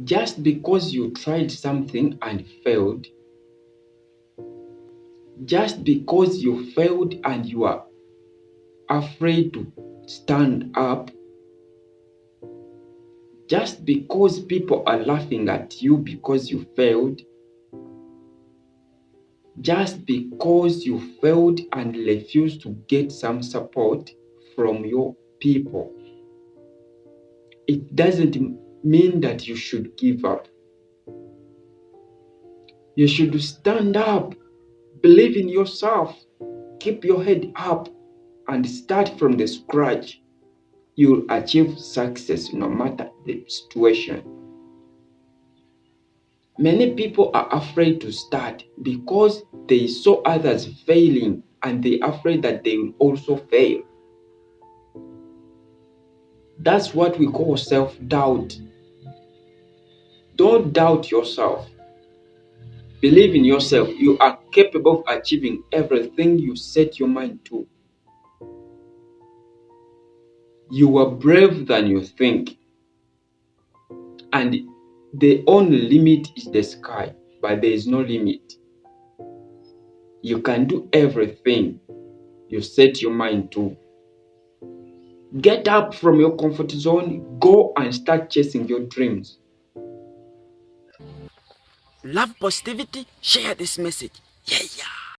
Just because you tried something and failed, just because you failed and you are afraid to stand up, just because people are laughing at you because you failed, just because you failed and refused to get some support from your people, it doesn't mean that you should give up. You should stand up, believe in yourself, keep your head up, and start from the scratch. You'll achieve success no matter the situation. Many people are afraid to start because they saw others failing and they're afraid that they will also fail. That's what we call self-doubt. Don't doubt yourself. Believe in yourself. You are capable of achieving everything you set your mind to. You are brave than you think. And the only limit is the sky, but there is no limit. You can do everything you set your mind to. Get up from your comfort zone, go and start chasing your dreams. Love positivity, share this message. Yeah, yeah.